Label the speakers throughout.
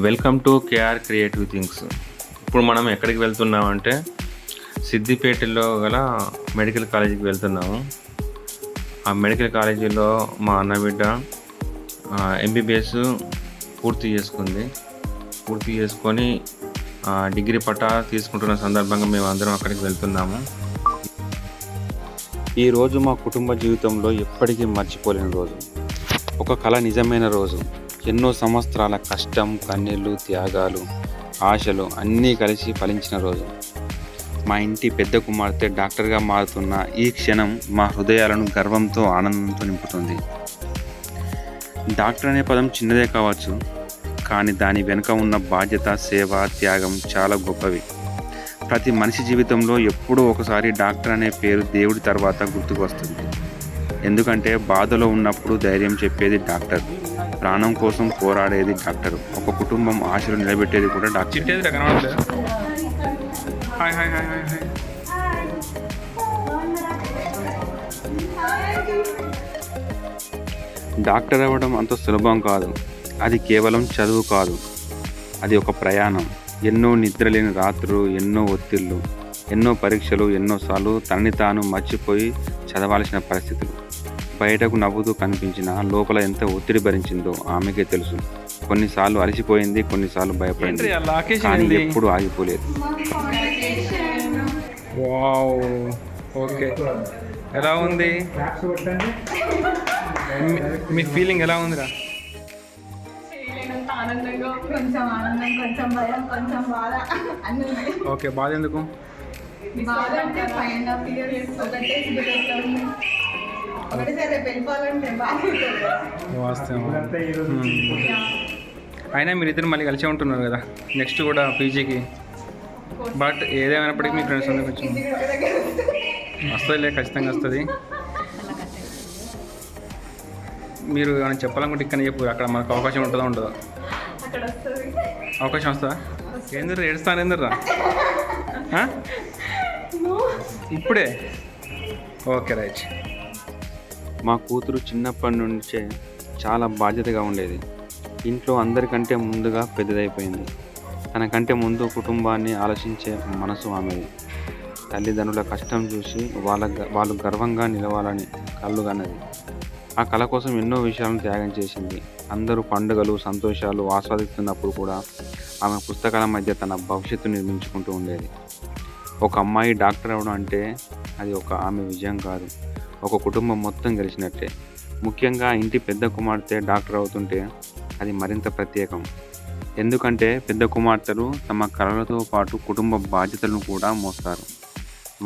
Speaker 1: Welcome to KR creative things. ఇప్పుడు మనం ఎక్కడికి వెళ్తున్నామంటే సిద్దిపేటలో గల మెడికల్ కాలేజీకి వెళ్తున్నాము. ఆ మెడికల్ కాలేజీలో మా అన్న బిడ్డ ఎంబీబీఎస్ పూర్తి చేసుకొని డిగ్రీ పట్టా తీసుకుంటున్న సందర్భంగా మేము అందరం అక్కడికి వెళ్తున్నాము. ఈరోజు మా కుటుంబ జీవితంలో ఎప్పటికీ మర్చిపోలేని రోజు, ఒక కళ నిజమైన రోజు. ఎన్నో సంవత్సరాల కష్టం, కన్నీళ్ళు, త్యాగాలు, ఆశలు అన్నీ కలిసి ఫలించిన రోజు. మా ఇంటి పెద్ద కుమార్తె డాక్టర్గా మారుతున్న ఈ క్షణం మా హృదయాలను గర్వంతో, ఆనందంతో నింపుతుంది. డాక్టర్ అనే పదం చిన్నదే కావచ్చు, కానీ దాని వెనుక ఉన్న బాధ్యత, సేవ, త్యాగం చాలా గొప్పవి. ప్రతి మనిషి జీవితంలో ఎప్పుడో ఒకసారి డాక్టర్ అనే పేరు దేవుడి తర్వాత గుర్తుకు వస్తుంది. ఎందుకంటే బాధలో ఉన్నప్పుడు ధైర్యం చెప్పేది డాక్టర్, ప్రాణం కోసం పోరాడేది డాక్టర్, ఒక కుటుంబం ఆశలు నిలబెట్టేది కూడా డాక్టర్. డాక్టర్ అవ్వడం అంత సులభం కాదు. అది కేవలం చదువు కాదు, అది ఒక ప్రయాణం. ఎన్నో నిద్రలేని రాత్రులు, ఎన్నో ఒత్తిళ్ళు, ఎన్నో పరీక్షలు, ఎన్నోసార్లు తనని తాను మర్చిపోయి చదవాల్సిన పరిస్థితులు. బయటకు నవ్వుతూ కనిపించిన లోపల ఎంత ఒత్తిడి భరించిందో ఆమెకే తెలుసు. కొన్నిసార్లు అలసిపోయింది, కొన్నిసార్లు భయపడింది, కానీ ఎప్పుడు ఆగిపోలేదు.
Speaker 2: ఓకే, ఎలా ఉంది మీ ఫీలింగ్? ఎలా ఉందిరా? ఓకే, బాధ ఎందుకు? వాస్తవం. అయినా మీరిద్దరు మళ్ళీ కలిసే ఉంటున్నారు కదా నెక్స్ట్ కూడా పీజీకి. బట్ ఏదేమైనప్పటికీ మీ ఫ్రెండ్స్ అందరూ కొంచెం వస్తుందిలే, ఖచ్చితంగా వస్తుంది. మీరు ఏమైనా చెప్పాలనుకుంటే ఇక్కడ చెప్పు, అక్కడ మనకు అవకాశం ఉంటుందా ఉండదా? అవకాశం వస్తుందా? ఏందిరా ఏడుస్తాను, ఏందిరా ఇప్పుడే? Okay, right.
Speaker 1: మా కూతురు చిన్నప్పటి నుంచే చాలా బాధ్యతగా ఉండేది. ఇంట్లో అందరికంటే ముందుగా పెద్దదైపోయింది. తనకంటే ముందు కుటుంబాన్ని ఆలోచించే మనసు ఆమెది. తల్లిదండ్రుల కష్టం చూసి వాళ్ళు గర్వంగా నిలవాలని కళ్ళుగన్నది. ఆ కళ కోసం ఎన్నో విషయాలను త్యాగం చేసింది. అందరూ పండుగలు, సంతోషాలు ఆస్వాదిస్తున్నప్పుడు కూడా ఆమె పుస్తకాల మధ్య తన భవిష్యత్తు నిర్మించుకుంటూ ఉండేది. ఒక అమ్మాయి డాక్టర్ అవ్వడం అంటే అది ఒక ఆమె విజయం కాదు, ఒక కుటుంబం మొత్తం గెలిచినట్టే. ముఖ్యంగా ఇంటి పెద్ద కుమార్తె డాక్టర్ అవుతుంటే అది మరింత ప్రత్యేకం. ఎందుకంటే పెద్ద కుమార్తెలు తమ కళలతో పాటు కుటుంబ బాధ్యతలను కూడా మోస్తారు.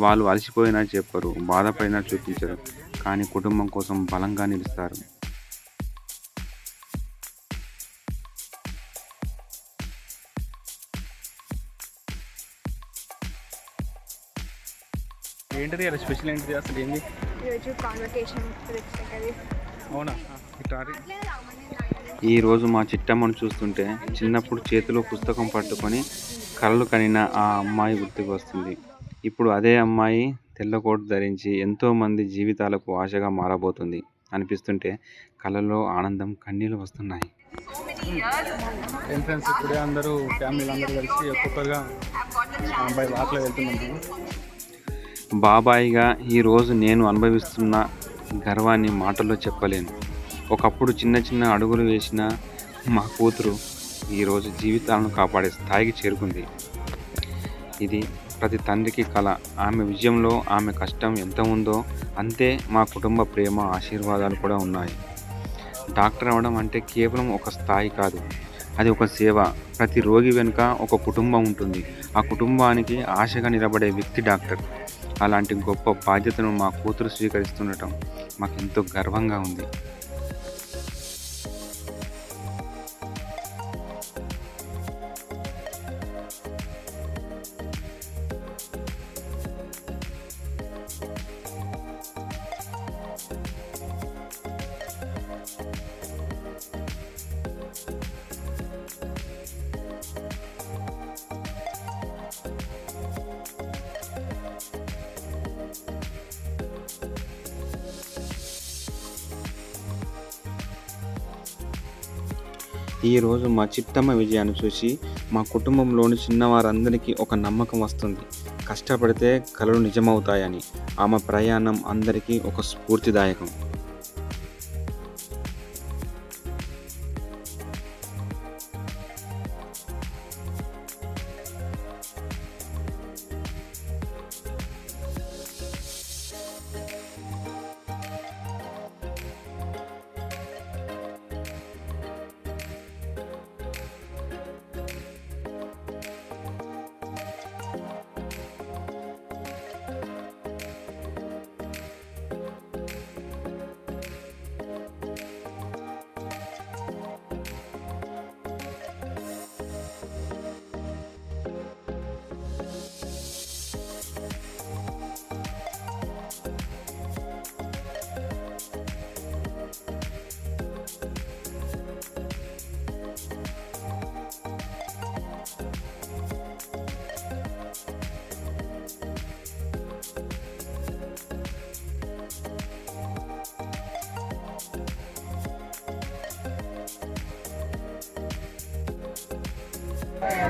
Speaker 1: వాళ్ళు అలసిపోయినా చెప్పరు, బాధపడినా చూపించరు, కానీ కుటుంబం కోసం బలంగా నిలుస్తారు.
Speaker 2: ఏంటిది అలా స్పెషల్ ఏంటిది అసలు? ఏంటి అవునా?
Speaker 1: ఈరోజు మా చిట్టమ్మను చూస్తుంటే చిన్నప్పుడు చేతిలో పుస్తకం పట్టుకొని కలలు కనిన ఆ అమ్మాయి గుర్తుకు వస్తుంది. ఇప్పుడు అదే అమ్మాయి తెల్లకోటు ధరించి ఎంతోమంది జీవితాలకు ఆశగా మారబోతుంది అనిపిస్తుంటే కళ్ళలో ఆనందం, కన్నీళ్ళు వస్తున్నాయి.
Speaker 2: ఎంట్రన్స్ ఇప్పుడే అందరూ ఫ్యామిలీలు అందరూ కలిసి ఒక్కొక్కరుగా అబ్బాయి వాక్లో వెళ్తున్నాము.
Speaker 1: బాబాయిగా ఈరోజు నేను అనుభవిస్తున్న గర్వాన్ని మాటల్లో చెప్పలేను. ఒకప్పుడు చిన్న చిన్న అడుగులు వేసిన మా కూతురు ఈరోజు జీవితాలను కాపాడే స్థాయికి చేరుకుంది. ఇది ప్రతి తండ్రికి కళ. ఆమె విజయంలో ఆమె కష్టం ఎంత ఉందో అంతే మా కుటుంబ ప్రేమ, ఆశీర్వాదాలు కూడా ఉన్నాయి. డాక్టర్ అవ్వడం అంటే కేవలం ఒక స్థాయి కాదు, అది ఒక సేవ. ప్రతి రోగి వెనుక ఒక కుటుంబం ఉంటుంది. ఆ కుటుంబానికి ఆశగా నిలబడే వ్యక్తి డాక్టర్. అలాంటి గొప్ప బాధ్యతను మా కూతురు స్వీకరిస్తుండటం మాకు ఎంతో గర్వంగా ఉంది. ఈరోజు మా చిట్టమ్మ విజయాన్ని చూసి మా కుటుంబంలోని చిన్నవారందరికీ ఒక నమ్మకం వస్తుంది. కష్టపడితే కలలు నిజమవుతాయని. ఆమె ప్రయాణం అందరికీ ఒక స్ఫూర్తిదాయకం.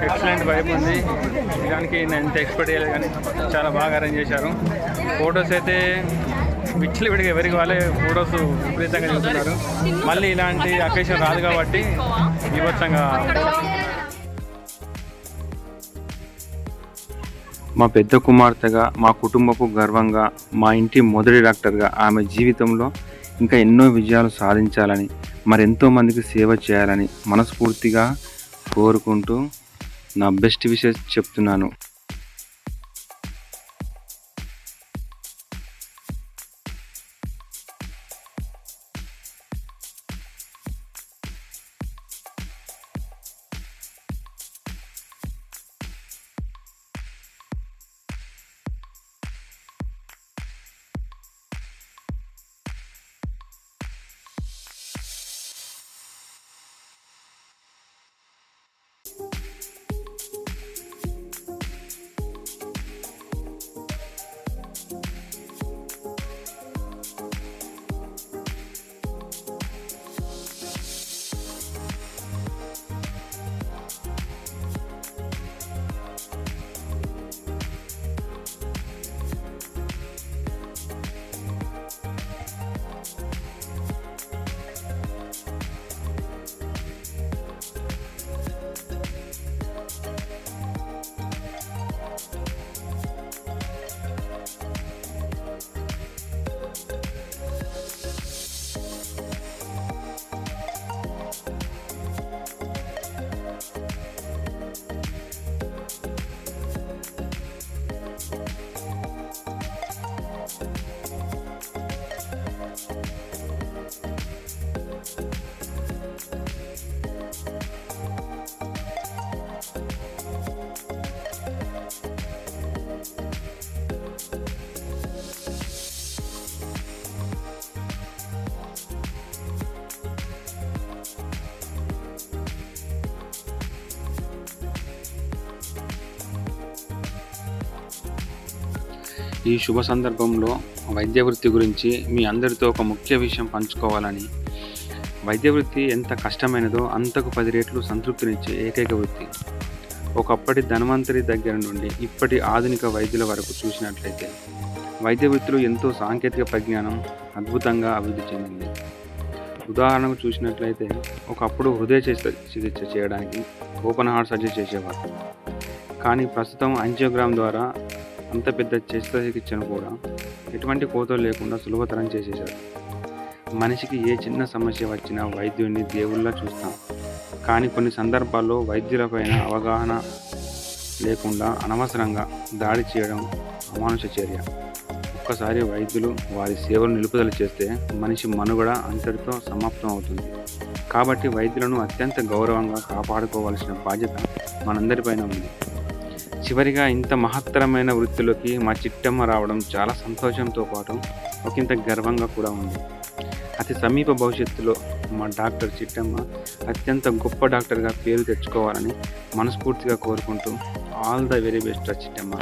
Speaker 2: ఎక్సలెంట్ వైబ్ ఉంది. దానికి నేను ఎంత ఎక్స్పెక్ట్ చేయలేదు కానీ చాలా బాగా అరేంజ్ చేశారు. ఫొటోస్ అయితే విచ్చలు విడిగా ఎవరికి వాళ్ళే ఫొటోస్ విపరీతంగా చూస్తున్నారు. మళ్ళీ ఇలాంటి అకేషన్ రాదు కాబట్టి వివత్సంగా.
Speaker 1: మా పెద్ద కుమార్తెగా, మా కుటుంబపు గర్వంగా, మా ఇంటి మొదటి డాక్టర్గా ఆమె జీవితంలో ఇంకా ఎన్నో విజయాలు సాధించాలని, మరెంతో మందికి సేవ చేయాలని మనస్ఫూర్తిగా కోరుకుంటూ నా బెస్ట్ విషెస్ చెప్తున్నాను. ఈ శుభ సందర్భంలో వైద్య వృత్తి గురించి మీ అందరితో ఒక ముఖ్య విషయం పంచుకోవాలని. వైద్య వృత్తి ఎంత కష్టమైనదో అంతకు 10 రెట్లు సంతృప్తినిచ్చే ఏకైక వృత్తి. ఒకప్పటి ధన్వంతరి దగ్గర నుండి ఇప్పటి ఆధునిక వైద్యుల వరకు చూసినట్లయితే వైద్య వృత్తిలో ఎంతో సాంకేతిక పరిజ్ఞానం అద్భుతంగా అభివృద్ధి చెందింది. ఉదాహరణకు చూసినట్లయితే ఒకప్పుడు హృదయ చికిత్స చేయడానికి ఓపెన్ హార్ట్ సర్జరీ చేసేవారు. కానీ ప్రస్తుతం యాంజియోగ్రామ్ ద్వారా అంత పెద్ద శస్త్రచికిత్సను కూడా ఎటువంటి కోతలు లేకుండా సులభతరం చేసేశారు. మనిషికి ఏ చిన్న సమస్య వచ్చినా వైద్యుడిని దేవుళ్ళ చూస్తాం. కానీ కొన్ని సందర్భాల్లో వైద్యులపైన అవగాహన లేకుండా అనవసరంగా దాడి చేయడం అమానుష చర్య. ఒక్కసారి వైద్యులు వారి సేవలు నిలుపుదల చేస్తే మనిషి మనుగడ అంతటితో సమాప్తం అవుతుంది. కాబట్టి వైద్యులను అత్యంత గౌరవంగా కాపాడుకోవాల్సిన బాధ్యత మనందరిపైన ఉంది. చివరిగా ఇంత మహత్తరమైన వృత్తిలోకి మా చిట్టమ్మ రావడం చాలా సంతోషంతో పాటు ఒకంత గర్వంగా కూడా ఉంది. అతి సమీప భవిష్యత్తులో మా డాక్టర్ చిట్టమ్మ అత్యంత గొప్ప డాక్టర్గా పేరు తెచ్చుకోవాలని మనస్ఫూర్తిగా కోరుకుంటూ all the very best Chittamma.